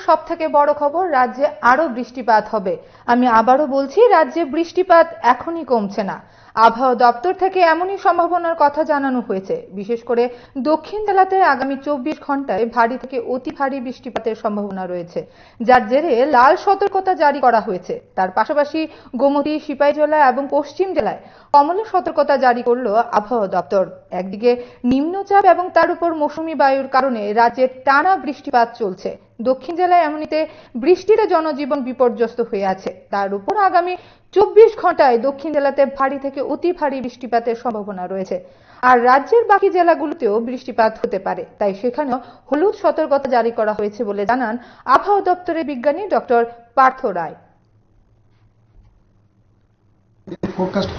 সবথেকে বড় খবর, রাজ্যে আরো বৃষ্টিপাত হবে। আমি আবারও বলছি, রাজ্যে বৃষ্টিপাত এখনই কমছে না। আবহাওয়া দপ্তর থেকে এমনই সম্ভাবনার কথা জানানো হয়েছে। বিশেষ করে দক্ষিণ জেলাতে আগামী 24 ঘন্টায় ভারী থেকে অতি ভারী বৃষ্টিপাতের সম্ভাবনা রয়েছে, যার জেরে লাল সতর্কতা জারি করা হয়েছে। তার পাশাপাশি গোমতী, সিপাহীজলা এবং পশ্চিম জেলায় কমলা সতর্কতা জারি করলো আবহাওয়া দপ্তর। একদিকে নিম্নচাপ এবং তার উপর মৌসুমী বায়ুর কারণে রাজ্যে টানা বৃষ্টিপাত চলছে। দক্ষিণ জেলায় এমনিতে বৃষ্টিতে জনজীবন বিপর্যস্ত হয়ে আছে, তার উপর আগামী 24 ঘন্টায় দক্ষিণ জেলাতে ভারী থেকে অতি ভারী বৃষ্টিপাতের সম্ভাবনা রয়েছে। আর রাজ্যের বাকি জেলাগুলোতেও বৃষ্টিপাত হতে পারে, তাই সেখানেও হলুদ সতর্কতা জারি করা হয়েছে বলে জানান আবহাওয়া দপ্তরের বিজ্ঞানী ডক্টর পার্থ রায়। ফোরকাস্ট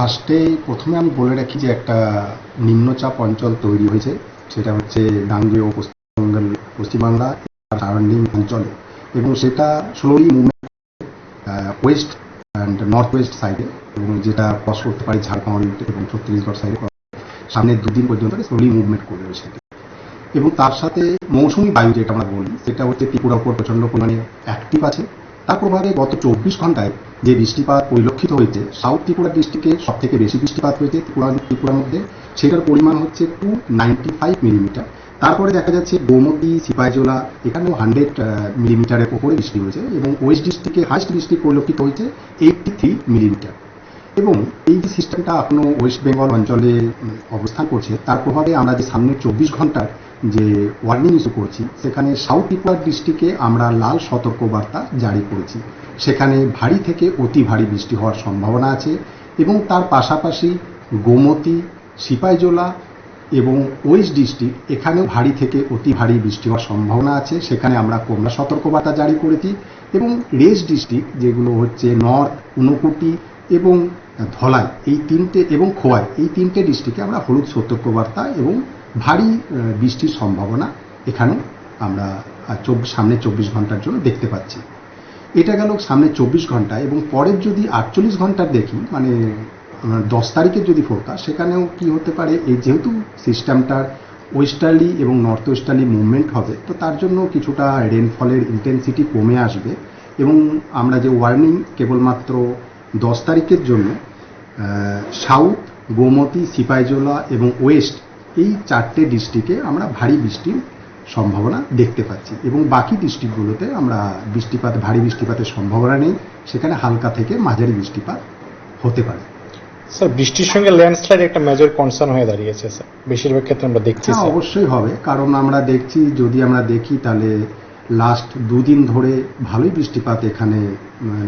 প্রথমে আমি বলে রাখি যে একটা নিম্নচাপ অঞ্চল তৈরি হয়েছে, সেটা হচ্ছে গাঙ্গেয় পশ্চিমবাংলা সারাউন্ডিং অঞ্চলে, এবং সেটা slowly movement West and north West সাইডে, এবং যেটা ক্রস করতে পারে ঝাড়খণ্ড এবং ছত্তিশগড় সাইডে সামনের দুদিন পর্যন্ত স্লোলি মুভমেন্ট করবে সেটা। এবং তার সাথে মৌসুমী বায়ু যেটা আমরা বলি, সেটা হচ্ছে ত্রিপুরার উপর প্রচণ্ড পরিমাণে অ্যাক্টিভ আছে। তার প্রভাবে গত 24 ঘন্টায় যে বৃষ্টিপাত পরিলক্ষিত হয়েছে, সাউথ ত্রিপুরা ডিস্ট্রিক্টে সব থেকে বেশি বৃষ্টিপাত হয়েছে ত্রিপুরার মধ্যে, সেটার পরিমাণ হচ্ছে 295 মিলিমিটার। তারপরে দেখা যাচ্ছে গোমতী, সিপাহীজলা এখানেও 100 মিলিমিটারের ওপরে বৃষ্টি হয়েছে, এবং ওয়েস্ট ডিস্ট্রিক্টে হাইস্ট বৃষ্টি পরিলক্ষিত হয়েছে 83 মিলিমিটার। এবং এই যে সিস্টেমটা এখনো ওয়েস্ট বেঙ্গল অঞ্চলে অবস্থান করছে, তার প্রভাবে আমরা যে সামনের 24 ঘন্টার যে ওয়ার্নিং ইস্যু করছি, সেখানে সাউথ ত্রিপুরা ডিস্ট্রিক্টে আমরা লাল সতর্কবার্তা জারি করেছি। সেখানে ভারী থেকে অতি ভারী বৃষ্টি হওয়ার সম্ভাবনা আছে, এবং তার পাশাপাশি গোমতী, সিপাহীজলা এবং ওয়েস্ট ডিস্ট্রিক্ট এখানেও ভারী থেকে অতি ভারী বৃষ্টি হওয়ার সম্ভাবনা আছে। সেখানে আমরা কমলা সতর্কবার্তা জারি করেছি, এবং রেস্ট ডিস্ট্রিক্ট যেগুলো হচ্ছে নর্থ, ঊনকোটি এবং ধলাই, এই তিনটে এবং খোয়াই, এই তিনটে ডিস্ট্রিক্টে আমরা হলুদ সতর্কবার্তা এবং ভারী বৃষ্টির সম্ভাবনা এখানে আমরা সামনে 24 ঘন্টার জন্য দেখতে পাচ্ছি। এটা গেল সামনে 24 ঘন্টা, এবং পরের যদি 48 ঘন্টার দেখি, মানে 10 তারিখের যদি ফোরকাস্ট, সেখানেও কি হতে পারে, এই যেহেতু সিস্টেমটার ওয়েস্টার্লি এবং নর্থ ওয়েস্টার্লি মুভমেন্ট হবে, তো তার জন্য কিছুটা রেনফলের ইন্টেন্সিটি কমে আসবে। এবং আমরা যে ওয়ার্নিং কেবলমাত্র 10 তারিখের জন্য সাউথ, গোমতী, সিপাহীজলা এবং ওয়েস্ট, এই 4টে ডিস্ট্রিক্টে আমরা ভারী বৃষ্টির সম্ভাবনা দেখতে পাচ্ছি, এবং বাকি ডিস্ট্রিক্টগুলোতে আমরা ভারী বৃষ্টিপাতের সম্ভাবনা নেই। সেখানে হালকা থেকে মাঝারি বৃষ্টিপাত হতে পারে। স্যার, বৃষ্টির সঙ্গে ল্যান্ডস্লাইড একটা মেজর কনসার্ন হয়ে দাঁড়িয়েছে স্যার, বেশিরভাগ ক্ষেত্রে আমরা দেখছি। অবশ্যই হবে, কারণ আমরা দেখছি, যদি আমরা দেখি তাহলে লাস্ট দুদিন ধরে ভালোই বৃষ্টিপাত এখানে মানে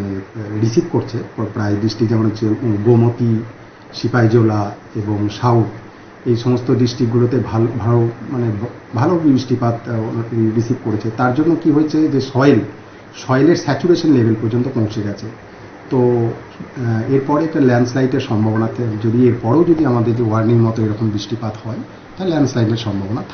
রিসিভ করছে প্রায় ডিস্ট্রিক্ট, যেমন হচ্ছে গোমতী, সিপাহীজলা এবং সাউথ, এই সমস্ত ডিস্ট্রিক্টগুলোতে ভালো বৃষ্টিপাত রিসিভ করেছে। তার জন্য কি হয়েছে, যে সয়েলের স্যাচুরেশন লেভেল পর্যন্ত পৌঁছে গেছে। তো এরপরে একটা ল্যান্ডস্লাইডের সম্ভাবনা, যদি এরপরেও যদি আমাদের যে ওয়ার্নিং মতো এরকম বৃষ্টিপাত হয়, তাহলে ল্যান্ডস্লাইডের সম্ভাবনা থাকে।